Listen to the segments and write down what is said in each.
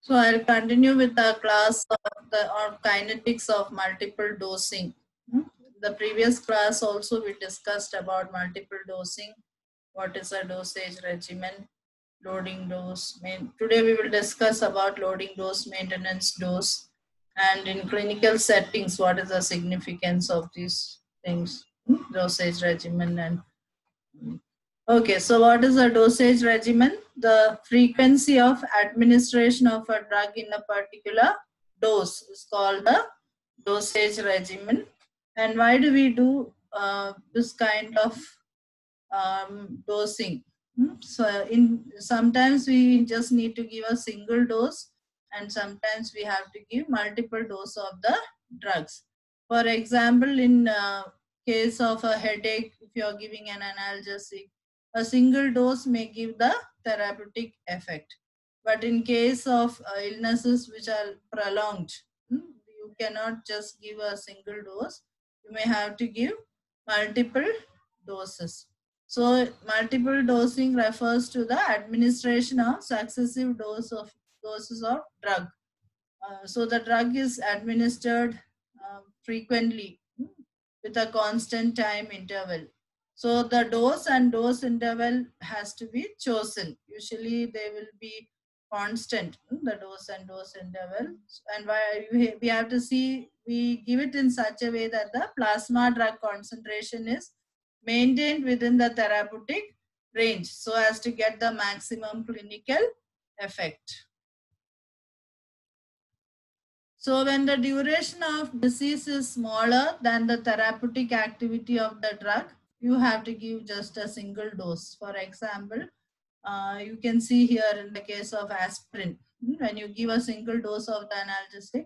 So I'll continue with the class of the or kinetics of multiple dosing. The previous class also we discussed about multiple dosing. What is a dosage regimen, loading dose. Today we will discuss about loading dose, maintenance dose, and in clinical settings, what is the significance of these things, dosage regimen and okay, so what is a dosage regimen? The frequency of administration of a drug in a particular dose is called the dosage regimen. And why do we do this kind of dosing? So in sometimes we just need to give a single dose, and sometimes we have to give multiple dose of the drugs. For example, in case of a headache, if you are giving an analgesic, a single dose may give the therapeutic effect. But in case of illnesses which are prolonged, you cannot just give a single dose. You may have to give multiple doses. So multiple dosing refers to the administration of successive doses of drug. So the drug is administered frequently with a constant time interval. So the dose and dose interval has to be chosen. Usually they will be constant, the dose and dose interval. And why we have to see, we give it in such a way that the plasma drug concentration is maintained within the therapeutic range so as to get the maximum clinical effect. So when the duration of disease is smaller than the therapeutic activity of the drug, you have to give just a single dose. For example, you can see here in the case of aspirin, when you give a single dose of the analgesic,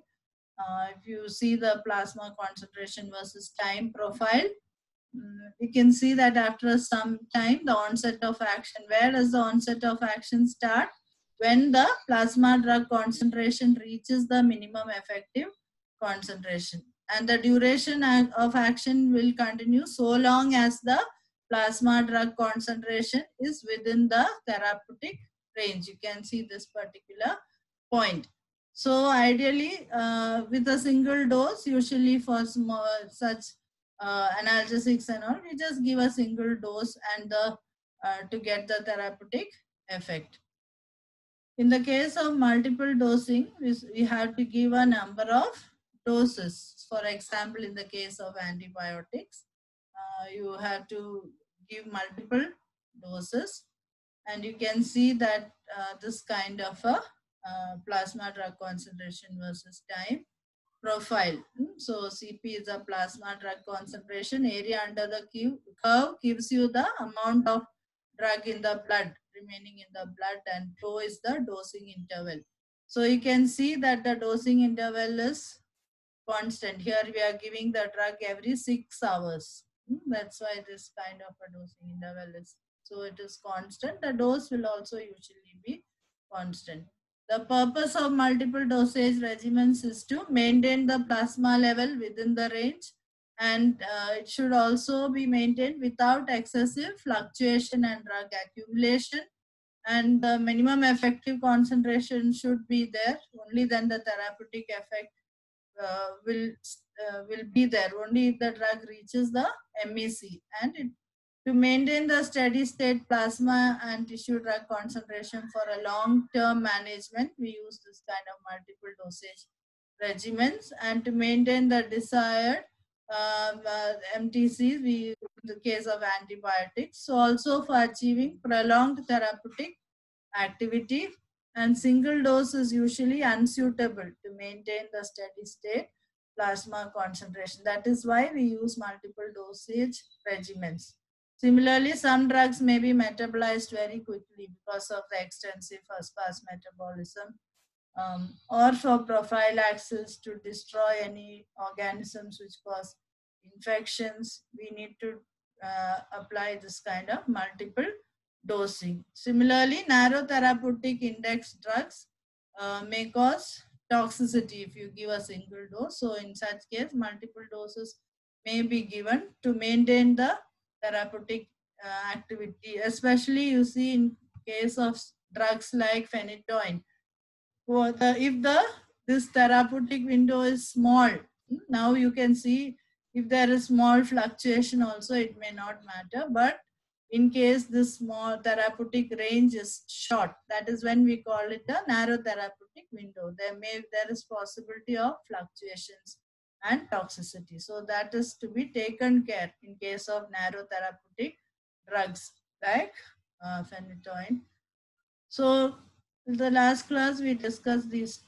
if you see the plasma concentration versus time profile, you can see that after some time, the onset of action, where does the onset of action start? When the plasma drug concentration reaches the minimum effective concentration. And the duration of action will continue so long as the plasma drug concentration is within the therapeutic range. You can see this particular point. So ideally, with a single dose, usually for such analgesics and all, we just give a single dose and to get the therapeutic effect. In the case of multiple dosing, we have to give a number of doses. For example, in the case of antibiotics, you have to give multiple doses, and you can see that this kind of a plasma drug concentration versus time profile. So CP is a plasma drug concentration. Area under the curve gives you the amount of drug in the blood remaining in the blood, and tau is the dosing interval. So you can see that the dosing interval is constant. Here we are giving the drug every 6 hours. That's why this kind of a dosing interval is. So it is constant. The dose will also usually be constant. The purpose of multiple dosage regimens is to maintain the plasma level within the range, and it should also be maintained without excessive fluctuation and drug accumulation, and the minimum effective concentration should be there. Only then the therapeutic effect will be there. Only if the drug reaches the MEC, and to maintain the steady state plasma and tissue drug concentration for a long term management, we use this kind of multiple dosage regimens. And to maintain the desired MTCs, we in the case of antibiotics. So also for achieving prolonged therapeutic activity, and single dose is usually unsuitable to maintain the steady state plasma concentration. That is why we use multiple dosage regimens. Similarly, some drugs may be metabolized very quickly because of the extensive first-pass metabolism, or for prophylaxis to destroy any organisms which cause infections. We need to apply this kind of multiple dosing. Similarly, narrow therapeutic index drugs may cause toxicity if you give a single dose. So in such case, multiple doses may be given to maintain the therapeutic activity. Especially you see in case of drugs like phenytoin, if this therapeutic window is small, now you can see if there is small fluctuation also, it may not matter. But in case this small therapeutic range is short, that is when we call it a narrow therapeutic window. There is possibility of fluctuations and toxicity. So that is to be taken care in case of narrow therapeutic drugs like phenytoin. So in the last class we discussed these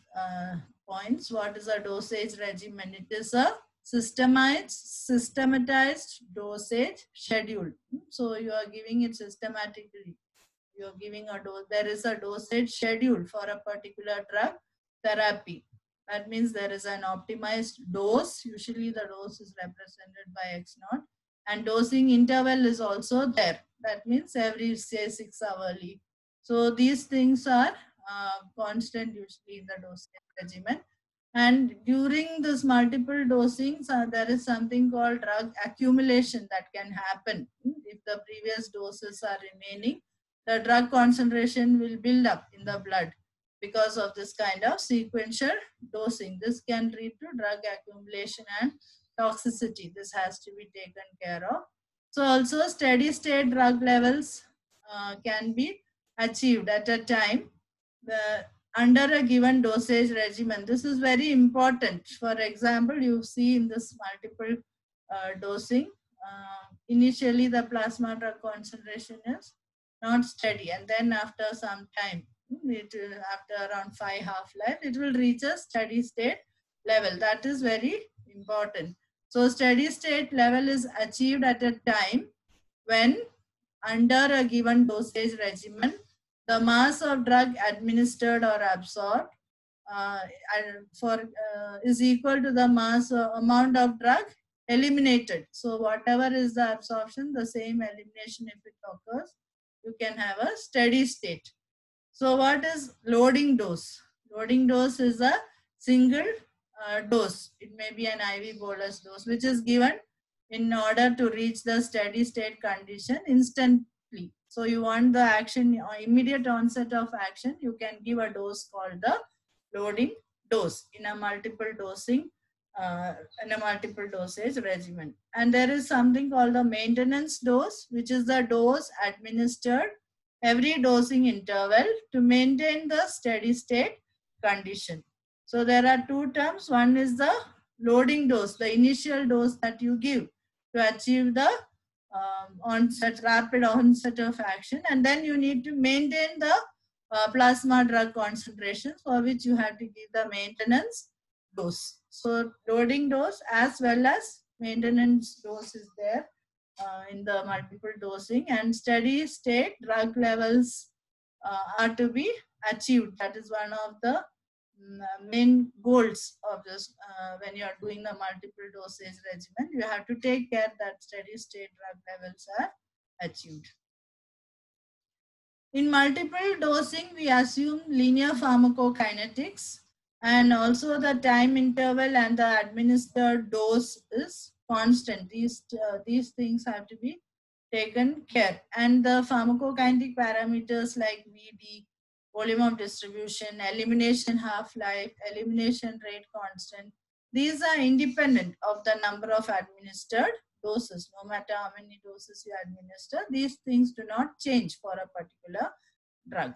points. What is a dosage regimen? It is a systematized dosage schedule. So you are giving it systematically. You are giving a dose. There is a dosage schedule for a particular drug therapy. That means there is an optimized dose. Usually the dose is represented by X naught, and dosing interval is also there. That means every say 6 hourly. So these things are constant usually in the dosage regimen. And during this multiple dosings, there is something called drug accumulation that can happen. If the previous doses are remaining, the drug concentration will build up in the blood because of this kind of sequential dosing. This can lead to drug accumulation and toxicity. This has to be taken care of. So also steady state drug levels can be achieved at a time under a given dosage regimen. This is very important. For example, you see in this multiple dosing, initially the plasma drug concentration is not steady, and then after some time, after around 5 half-life, it will reach a steady state level. That is very important. So steady state level is achieved at a time when under a given dosage regimen, the mass of drug administered or absorbed is equal to the mass amount of drug eliminated. So whatever is the absorption, the same elimination if it occurs, you can have a steady state. So what is loading dose? Loading dose is a single dose. It may be an IV bolus dose, which is given in order to reach the steady state condition instantly. So you want the action, immediate onset of action, you can give a dose called the loading dose in a multiple dosing, in a multiple dosage regimen. And there is something called the maintenance dose, which is the dose administered every dosing interval to maintain the steady state condition. So there are two terms. One is the loading dose, the initial dose that you give to achieve the rapid onset of action, and then you need to maintain the plasma drug concentration, for which you have to give the maintenance dose. So loading dose as well as maintenance dose is there in the multiple dosing, and steady state drug levels are to be achieved. That is one of the main goals of this. When you are doing the multiple dosage regimen, you have to take care that steady state drug levels are achieved. In multiple dosing, we assume linear pharmacokinetics, and also the time interval and the administered dose is constant. These things have to be taken care. And the pharmacokinetic parameters like VD, volume of distribution, elimination half-life, elimination rate constant, these are independent of the number of administered doses. No matter how many doses you administer, these things do not change for a particular drug.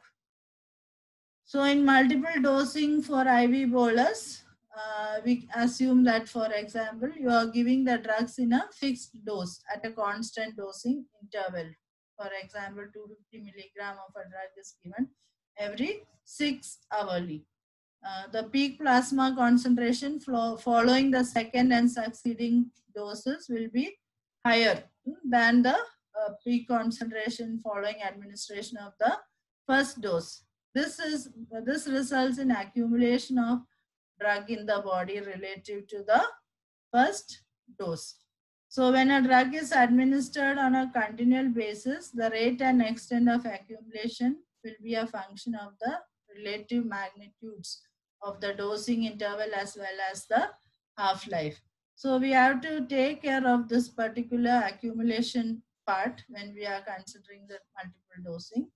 So in multiple dosing for IV bolus, we assume that, for example, you are giving the drugs in a fixed dose at a constant dosing interval. For example, 250 milligram of a drug is given every 6 hourly. The peak plasma concentration following the second and succeeding doses will be higher than the peak concentration following administration of the first dose. This results in accumulation of drug in the body relative to the first dose. So when a drug is administered on a continual basis, the rate and extent of accumulation will be a function of the relative magnitudes of the dosing interval as well as the half-life. So we have to take care of this particular accumulation part when we are considering the multiple dosing.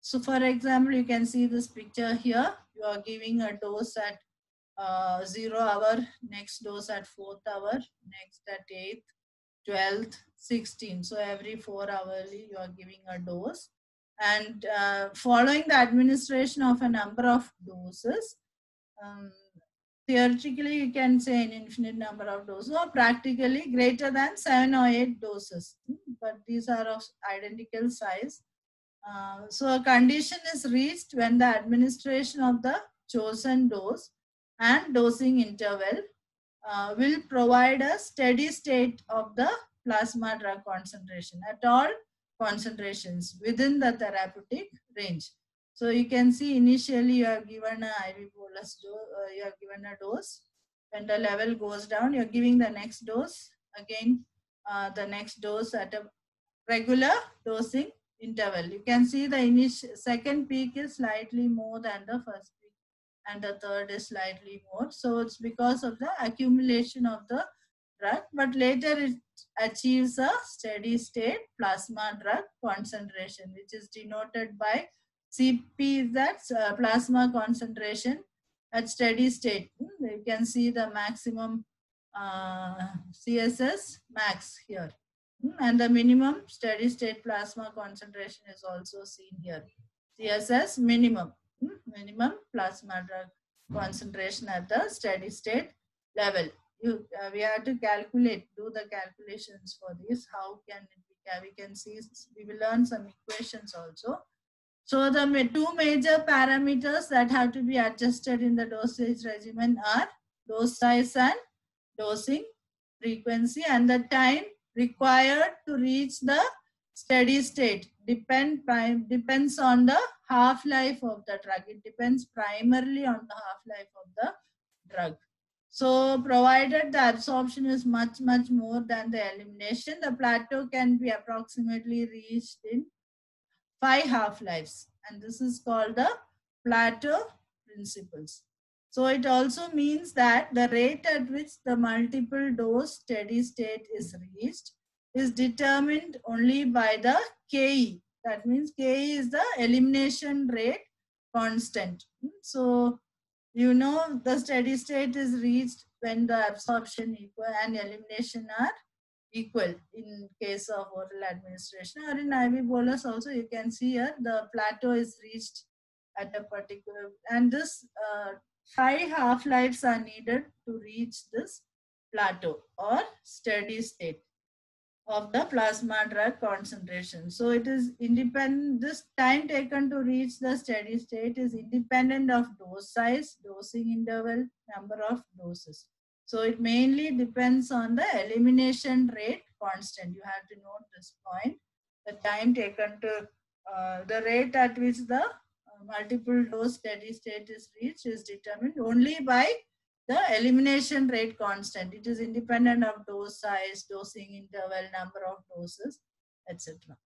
So for example, you can see this picture here. You are giving a dose at 0 hour, next dose at 4th hour, next at 8th, 12th, 16th. So every 4 hourly you are giving a dose. And following the administration of a number of doses, theoretically you can say an infinite number of doses, or practically greater than 7 or 8 doses, but these are of identical size. So a condition is reached when the administration of the chosen dose and dosing interval will provide a steady state of the plasma drug concentration at all concentrations within the therapeutic range. So you can see initially you are given a IV bolus dose, you are given a dose. When the level goes down, you're giving the next dose, again the next dose at a regular dosing interval. You can see the initial second peak is slightly more than the first peak, and the third is slightly more. So it's because of the accumulation of the drug, but later it achieves a steady state plasma drug concentration, which is denoted by CP, that's plasma concentration at steady state. You can see the maximum CSS max here. And the minimum steady state plasma concentration is also seen here. CSS minimum, minimum plasma drug concentration at the steady state level. We have to calculate, do the calculations for this. How can it be? We can see, we will learn some equations also. So the two major parameters that have to be adjusted in the dosage regimen are dose size and dosing frequency, and the time required to reach the steady state depends on the half-life of the drug. It depends primarily on the half-life of the drug. So provided the absorption is much more than the elimination, the plateau can be approximately reached in 5 half-lives, and this is called the plateau principles. So it also means that the rate at which the multiple dose steady state is reached is determined only by the KE. That means KE is the elimination rate constant. So you know the steady state is reached when the absorption equal and elimination are equal in case of oral administration, or in IV bolus also you can see here the plateau is reached at a particular, and this 5 half-lives are needed to reach this plateau or steady state of the plasma drug concentration. So it is independent, this time taken to reach the steady state is independent of dose size, dosing interval, number of doses. So it mainly depends on the elimination rate constant. You have to note this point. The time taken to, the rate at which the multiple dose steady state is reached is determined only by the elimination rate constant. It is independent of dose size, dosing interval, number of doses, etc.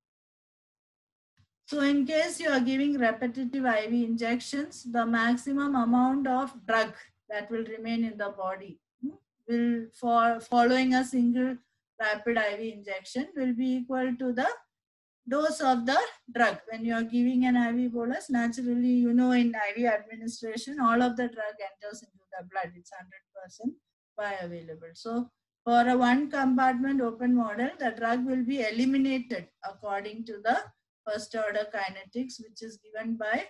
So in case you are giving repetitive IV injections, the maximum amount of drug that will remain in the body will, for following a single rapid IV injection, will be equal to the dose of the drug. When you are giving an IV bolus, naturally, you know, in IV administration, all of the drug enters into the blood. It's 100% bioavailable. So for a one compartment open model, the drug will be eliminated according to the first order kinetics, which is given by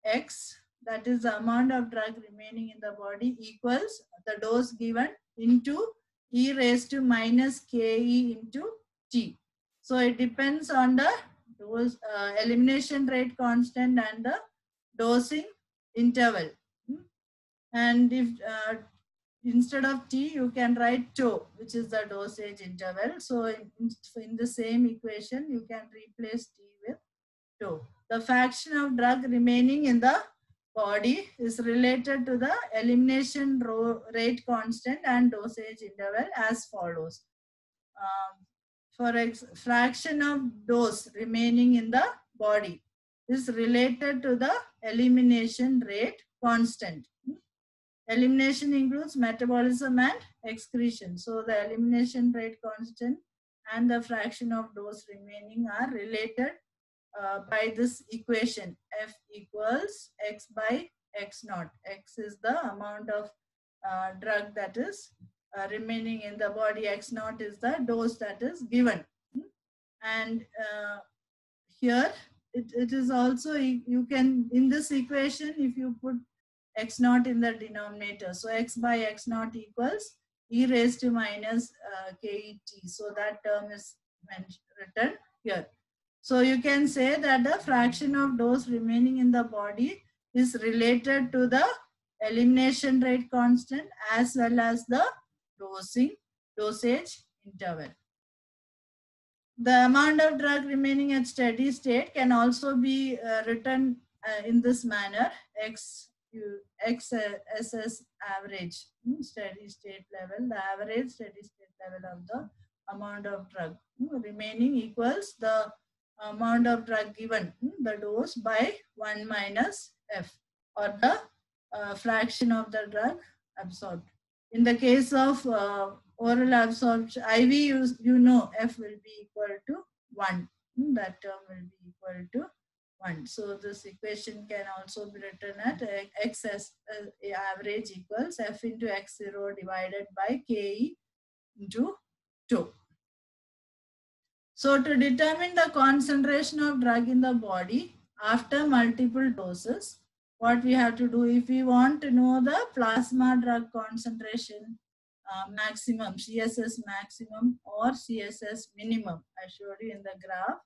X, that is the amount of drug remaining in the body, equals the dose given into e raised to minus ke into t. So it depends on the dose, elimination rate constant and the dosing interval. And if instead of t, you can write tau, which is the dosage interval. So in the same equation, you can replace t with tau. The fraction of drug remaining in the body is related to the elimination rate constant and dosage interval as follows. Fraction of dose remaining in the body is related to the elimination rate constant. Elimination includes metabolism and excretion. So the elimination rate constant and the fraction of dose remaining are related by this equation. F equals x by x naught. X is the amount of drug that is remaining in the body. X naught is the dose that is given. And here it is also, you can, in this equation, if you put x naught in the denominator, so x by x naught equals e raised to minus ket. So that term is written here. So you can say that the fraction of dose remaining in the body is related to the elimination rate constant as well as the dosage interval. The amount of drug remaining at steady state can also be written in this manner: XSS average, steady state level, the average steady state level of the amount of drug remaining equals the amount of drug given, the dose, by 1 minus F, or the fraction of the drug absorbed. In the case of oral absorption, IV, you know F will be equal to 1. That term will be equal to 1. So this equation can also be written at X as average equals F into X0 divided by Ke into 2. So to determine the concentration of drug in the body after multiple doses, what we have to do, if we want to know the plasma drug concentration maximum, CSS maximum or CSS minimum, I showed you in the graph.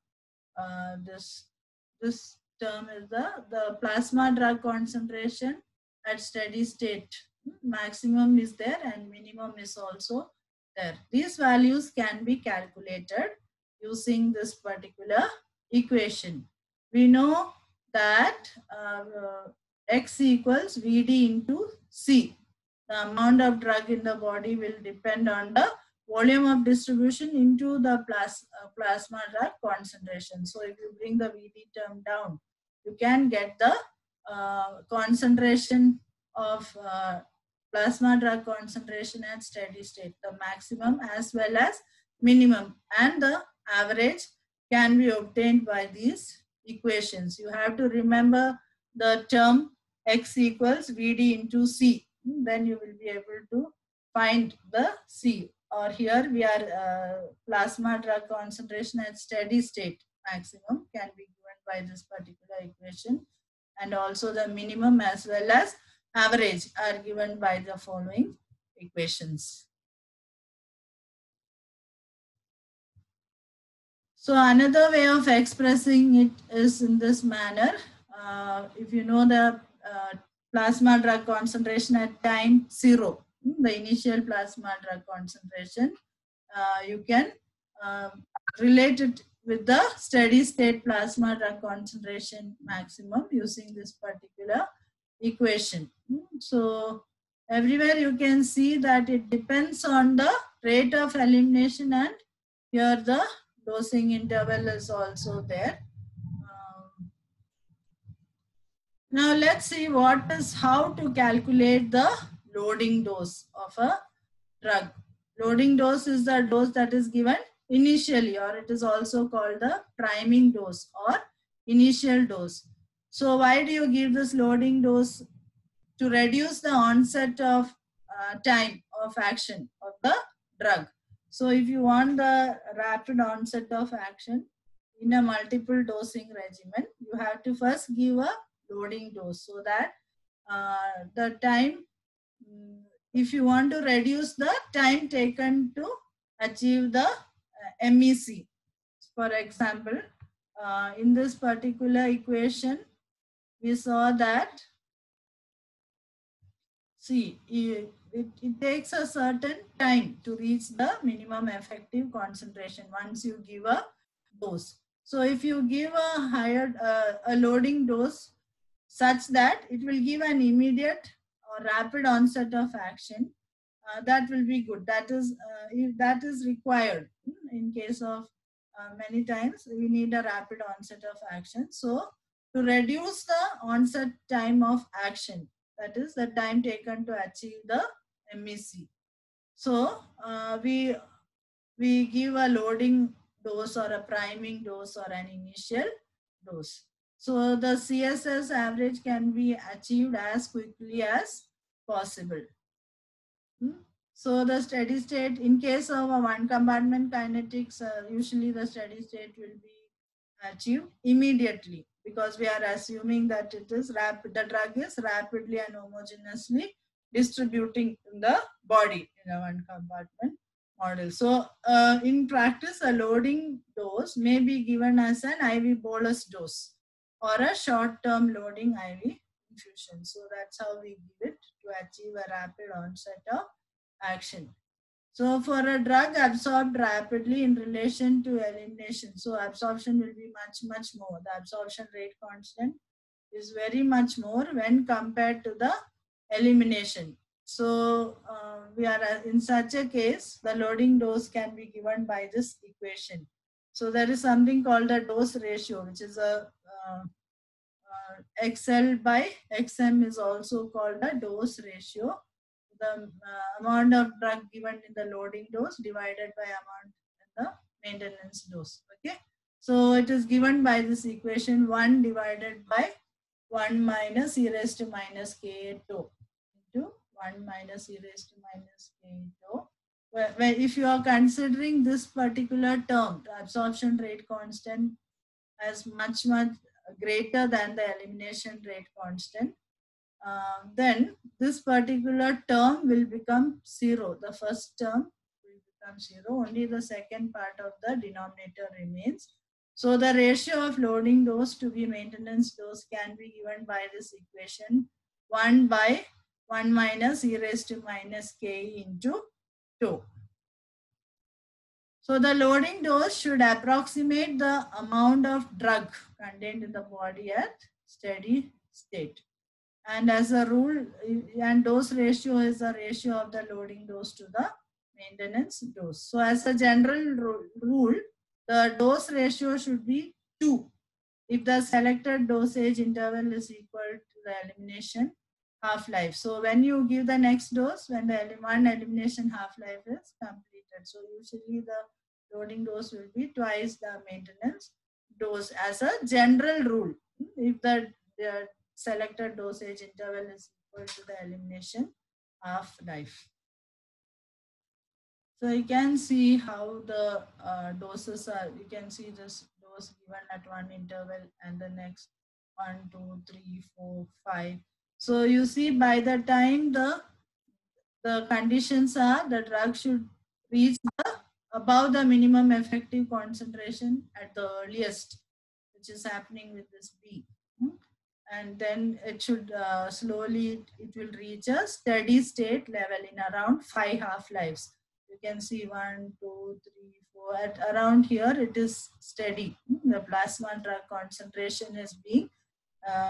This term is the plasma drug concentration at steady state. Maximum is there and minimum is also there. These values can be calculated using this particular equation. We know that X equals Vd into C. The amount of drug in the body will depend on the volume of distribution into the plasma drug concentration. So if you bring the Vd term down, you can get the concentration of plasma drug concentration at steady state, the maximum as well as minimum, and the average can be obtained by these equations. You have to remember the term X equals Vd into C. Then you will be able to find the C. Or here we are plasma drug concentration at steady state maximum can be given by this particular equation, and also the minimum as well as average are given by the following equations. So another way of expressing it is in this manner. If you know the plasma drug concentration at time 0, the initial plasma drug concentration, you can relate it with the steady state plasma drug concentration maximum using this particular equation. So everywhere you can see that it depends on the rate of elimination, and here the dosing interval is also there. Now let's see how to calculate the loading dose of a drug. Loading dose is the dose that is given initially, or it is also called the priming dose or initial dose. So why do you give this loading dose? To reduce the onset of time of action of the drug. So if you want the rapid onset of action in a multiple dosing regimen, you have to first give a loading dose, so that the time, if you want to reduce the time taken to achieve the MEC. For example, in this particular equation, we saw that, see, it takes a certain time to reach the minimum effective concentration once you give a dose. So if you give a higher a loading dose such that it will give an immediate or rapid onset of action, that will be good. That is if that is required in case of many times we need a rapid onset of action. So to reduce the onset time of action, that is the time taken to achieve the MEC. So we give a loading dose or a priming dose or an initial dose. So the CSS average can be achieved as quickly as possible. So the steady state, in case of a one compartment kinetics, usually the steady state will be achieved immediately, because we are assuming that it is rapid, the drug is rapidly and homogeneously distributing in the body in a one compartment model. So in practice, a loading dose may be given as an IV bolus dose or a short-term loading IV infusion. So that's how we give it to achieve a rapid onset of action. So for a drug absorbed rapidly in relation to elimination, so absorption will be much more. The absorption rate constant is very much more when compared to the elimination. So we are in such a case, the loading dose can be given by this equation. So there is something called the dose ratio, which is a XL by XM is also called the dose ratio. The amount of drug given in the loading dose divided by amount in the maintenance dose. Okay. So it is given by this equation 1 divided by 1 minus e raised to minus k tau into 1 minus e raised to minus k tau. Where if you are considering this particular term, the absorption rate constant as much greater than the elimination rate constant, then this particular term will become 0. The first term will become 0. Only the second part of the denominator remains. So the ratio of loading dose to the maintenance dose can be given by this equation 1 by 1 minus e raised to minus k into 2. So the loading dose should approximate the amount of drug contained in the body at steady state. And as a rule, and dose ratio is the ratio of the loading dose to the maintenance dose. So as a general rule, the dose ratio should be 2 if the selected dosage interval is equal to the elimination half-life. So when you give the next dose, when the one elimination half-life is completed. So usually the loading dose will be twice the maintenance dose as a general rule. If the selected dosage interval is equal to the elimination half-life. So you can see how the doses are. You can see this dose given at one interval and the next 1, 2, 3, 4, 5. So you see by the time the conditions are, the drug should reach above the minimum effective concentration at the earliest, which is happening with this B. And then it should slowly, it will reach a steady state level in around 5 half-lives. You can see 1, 2, 3, 4. At around here, it is steady. The plasma drug concentration is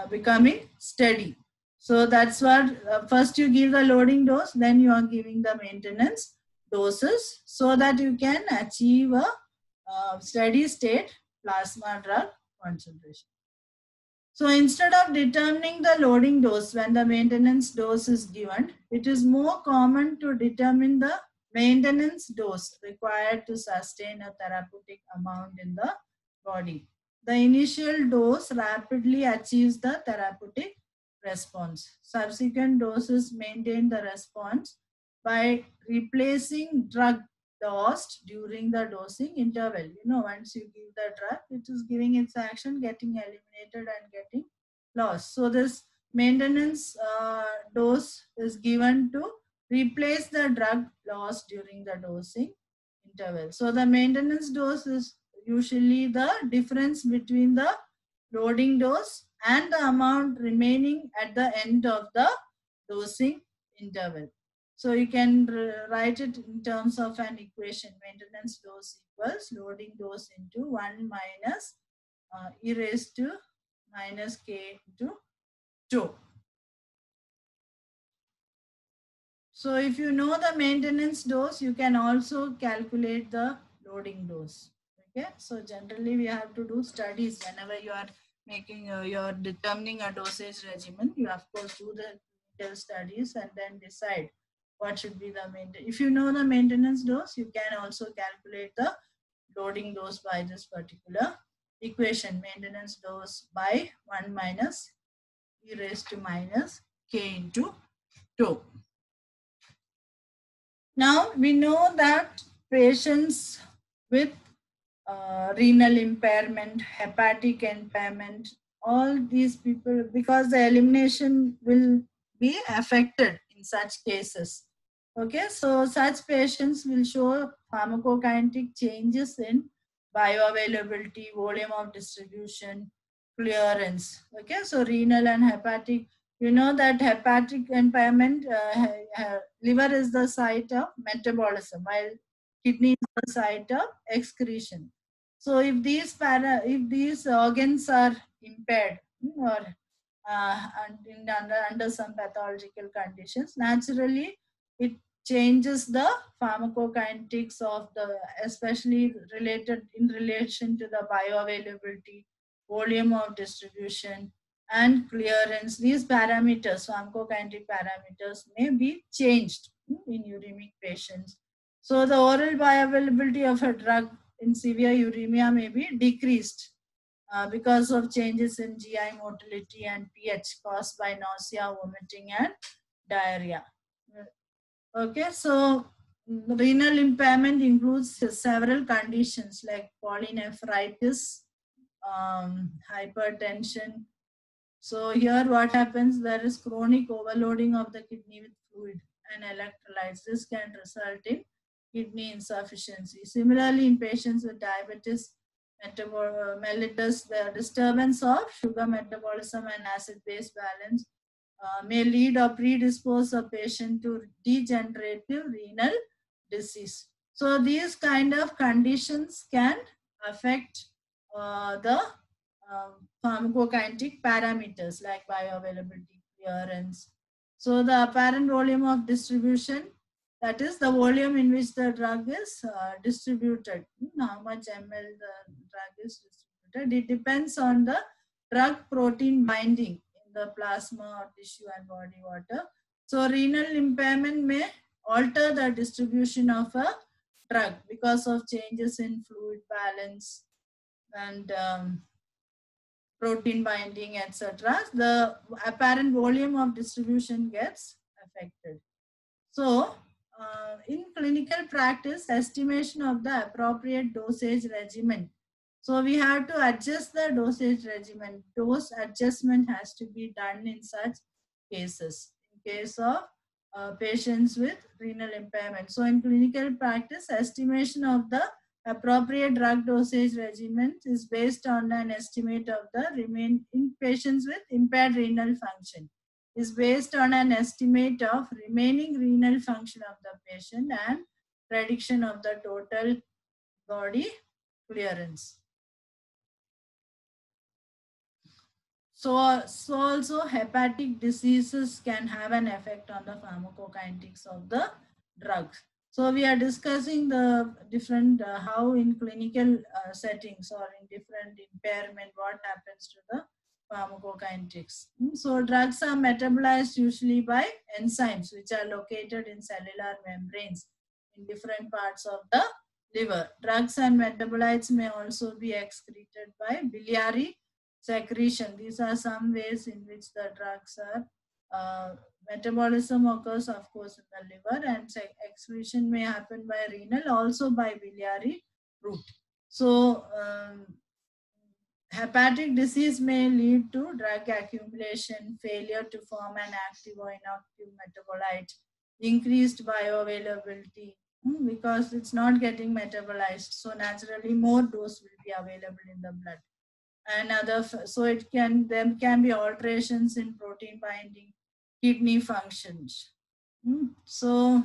becoming steady. So that's what first you give the loading dose, then you are giving the maintenance doses so that you can achieve a steady state plasma drug concentration. So instead of determining the loading dose when the maintenance dose is given, it is more common to determine the maintenance dose required to sustain a therapeutic amount in the body. The initial dose rapidly achieves the therapeutic response. Subsequent doses maintain the response by replacing drug lost during the dosing interval. You know, once you give the drug, it is giving its action, getting eliminated and getting lost. So this maintenance dose is given to replace the drug lost during the dosing interval. So the maintenance dose is usually the difference between the loading dose and the amount remaining at the end of the dosing interval. So you can write it in terms of an equation. Maintenance dose equals loading dose into 1 minus e raised to minus k into 2. So if you know the maintenance dose, you can also calculate the loading dose. Okay. So generally we have to do studies whenever you are making, you're determining a dosage regimen. You of course do the detailed studies and then decide what should be the maintenance. If you know the maintenance dose, you can also calculate the loading dose by this particular equation, maintenance dose by 1 minus e raised to minus k into 2. Now we know that patients with renal impairment, hepatic impairment, all these people, because the elimination will be affected in such cases. Okay, so such patients will show pharmacokinetic changes in bioavailability, volume of distribution, clearance. Okay, so renal and hepatic, you know that hepatic impairment, liver is the site of metabolism, while kidney is the site of excretion. So if these organs are impaired, or under some pathological conditions, naturally it changes the pharmacokinetics of the, especially related in relation to the bioavailability, volume of distribution, and clearance. These parameters, pharmacokinetic parameters, may be changed in uremic patients. So the oral bioavailability of a drug in severe uremia may be decreased because of changes in GI motility and pH caused by nausea, vomiting, and diarrhea. Okay, so renal impairment includes several conditions like polynephritis, hypertension. So here what happens, there is chronic overloading of the kidney with fluid and electrolytes. This can result in kidney insufficiency. Similarly, in patients with diabetes mellitus, the disturbance of sugar metabolism and acid-base balance may lead or predispose a patient to degenerative renal disease. So these kind of conditions can affect the pharmacokinetic parameters like bioavailability, clearance. So the apparent volume of distribution, that is the volume in which the drug is distributed, how much ml the drug is distributed. It depends on the drug protein binding in the plasma or tissue and body water. So renal impairment may alter the distribution of a drug because of changes in fluid balance and protein binding, etc. The apparent volume of distribution gets affected. So in clinical practice, estimation of the appropriate dosage regimen. So we have to adjust the dosage regimen. Dose adjustment has to be done in such cases. In case of patients with renal impairment. So in clinical practice, estimation of the appropriate drug dosage regimen is based on an estimate of the in patients with impaired renal function, is based on an estimate of remaining renal function of the patient and prediction of the total body clearance. So also hepatic diseases can have an effect on the pharmacokinetics of the drugs. So we are discussing the different, how in clinical settings or in different impairment, what happens to the pharmacokinetics. So drugs are metabolized usually by enzymes which are located in cellular membranes in different parts of the liver. Drugs and metabolites may also be excreted by biliary secretion. These are some ways in which the drugs are metabolism occurs, of course, in the liver, and excretion may happen by renal, also by biliary route. So hepatic disease may lead to drug accumulation, failure to form an active or inactive metabolite, increased bioavailability, because it's not getting metabolized. So naturally more dose will be available in the blood. And other, so there can be alterations in protein binding, kidney functions. So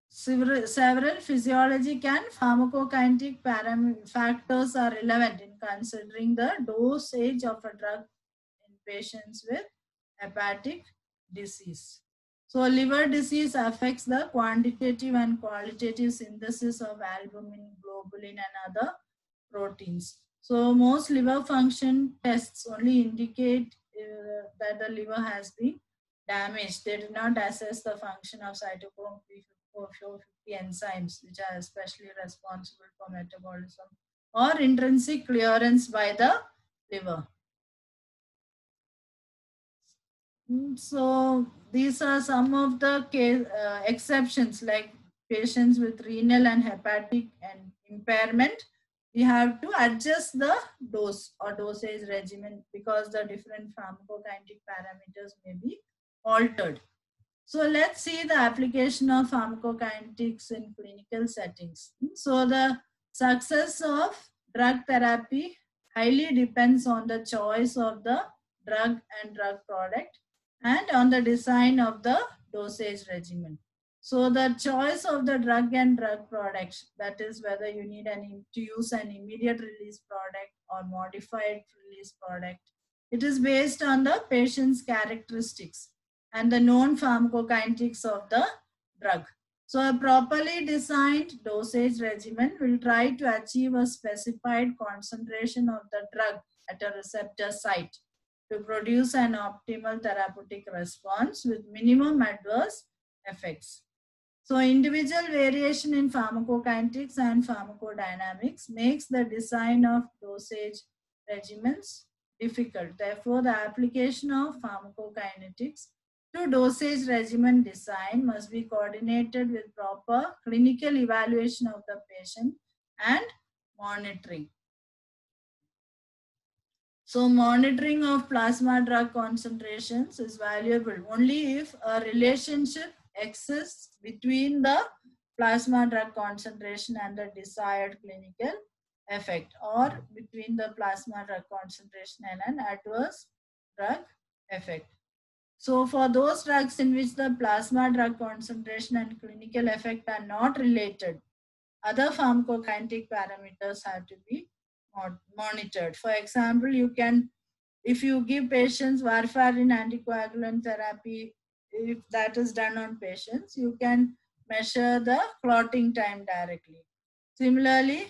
several physiologic and pharmacokinetic factors are relevant in considering the dosage of a drug in patients with hepatic disease. So liver disease affects the quantitative and qualitative synthesis of albumin, globulin, and other proteins. So most liver function tests only indicate that the liver has been damaged. They do not assess the function of cytochrome P50 450 enzymes, which are especially responsible for metabolism or intrinsic clearance by the liver. So these are some of the exceptions, like patients with renal and hepatic and impairment. We have to adjust the dose or dosage regimen because the different pharmacokinetic parameters may be altered. So let's see the application of pharmacokinetics in clinical settings. So the success of drug therapy highly depends on the choice of the drug and drug product and on the design of the dosage regimen. So the choice of the drug and drug products, that is whether you need to use an immediate release product or modified release product, it is based on the patient's characteristics and the known pharmacokinetics of the drug. So a properly designed dosage regimen will try to achieve a specified concentration of the drug at a receptor site to produce an optimal therapeutic response with minimum adverse effects. So individual variation in pharmacokinetics and pharmacodynamics makes the design of dosage regimens difficult. Therefore, the application of pharmacokinetics to dosage regimen design must be coordinated with proper clinical evaluation of the patient and monitoring. So monitoring of plasma drug concentrations is valuable only if a relationship exists between the plasma drug concentration and the desired clinical effect, or between the plasma drug concentration and an adverse drug effect. So for those drugs in which the plasma drug concentration and clinical effect are not related, other pharmacokinetic parameters have to be monitored. For example, if you give patients warfarin anticoagulant therapy, if that is done on patients, you can measure the clotting time directly. Similarly,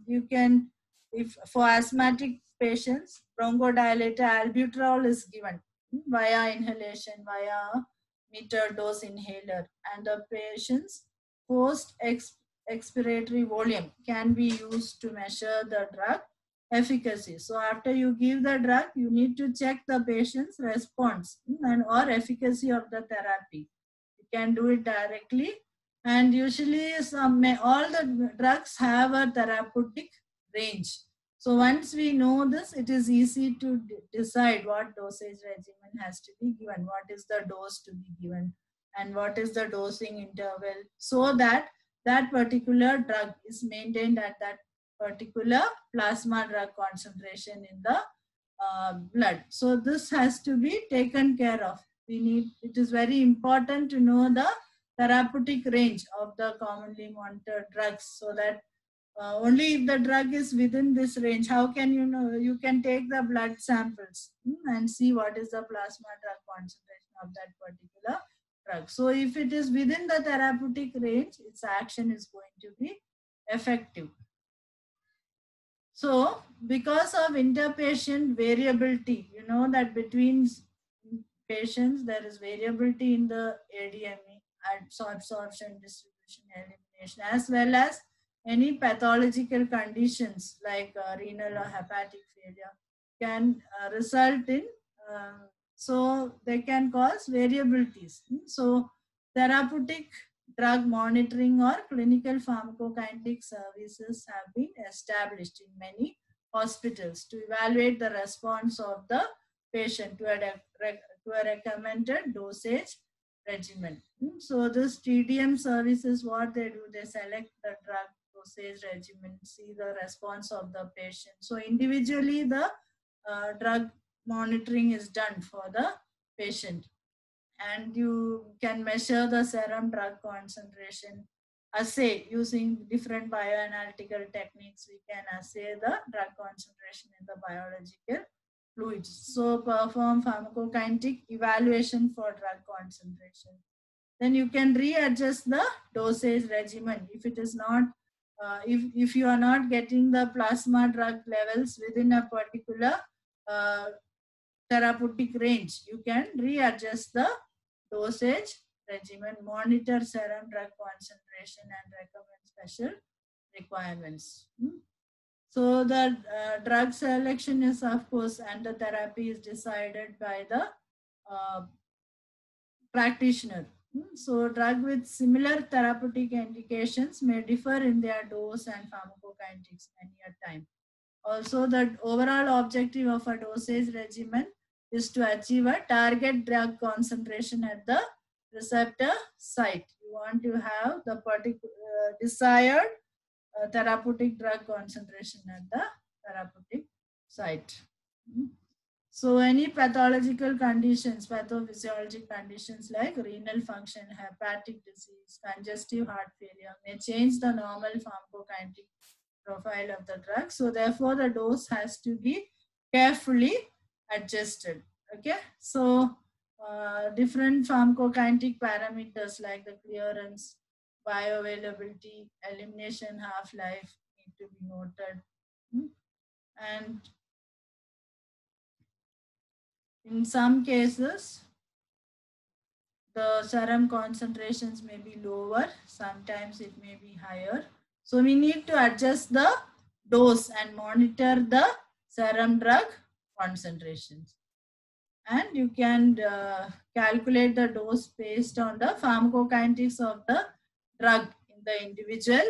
you can, if for asthmatic patients, bronchodilator albuterol is given via inhalation, via meter dose inhaler, and the patient's post expiratory volume can be used to measure the drug efficacy. So after you give the drug, you need to check the patient's response and or efficacy of the therapy. You can do it directly, and usually all the drugs have a therapeutic range. So once we know this, it is easy to decide what dosage regimen has to be given, what is the dose to be given, and what is the dosing interval, so that that particular drug is maintained at that particular plasma drug concentration in the blood. So this has to be taken care of. It is very important to know the therapeutic range of the commonly monitored drugs, so that only if the drug is within this range, how can you know? You can take the blood samples and see what is the plasma drug concentration of that particular drug. So if it is within the therapeutic range, its action is going to be effective. So because of interpatient variability, you know that between patients there is variability in the ADME, absorption, distribution, elimination, as well as any pathological conditions like renal or hepatic failure can result in, so they can cause variabilities. So therapeutic drug monitoring or clinical pharmacokinetic services have been established in many hospitals to evaluate the response of the patient to a recommended dosage regimen. So this TDM services, what they do, they select the drug dosage regimen, see the response of the patient. So individually the drug monitoring is done for the patient, and you can measure the serum drug concentration, assay using different bioanalytical techniques. We can assay the drug concentration in the biological fluids. So perform pharmacokinetic evaluation for drug concentration. Then you can readjust the dosage regimen if it is not, if you are not getting the plasma drug levels within a particular therapeutic range, you can readjust the dosage regimen, monitor serum drug concentration, and recommend special requirements. So the drug selection is, of course, and the therapy is decided by the practitioner. So drug with similar therapeutic indications may differ in their dose and pharmacokinetics many a time. Also, the overall objective of a dosage regimen is to achieve a target drug concentration at the receptor site. You want to have the particular desired therapeutic drug concentration at the therapeutic site. So any pathological conditions, pathophysiologic conditions like renal function, hepatic disease, congestive heart failure may change the normal pharmacokinetic profile of the drug. So therefore the dose has to be carefully adjusted. Okay. So different pharmacokinetic parameters like the clearance, bioavailability, elimination, half-life need to be noted. And in some cases, the serum concentrations may be lower, sometimes it may be higher. So we need to adjust the dose and monitor the serum drug concentrations. And you can calculate the dose based on the pharmacokinetics of the drug in the individual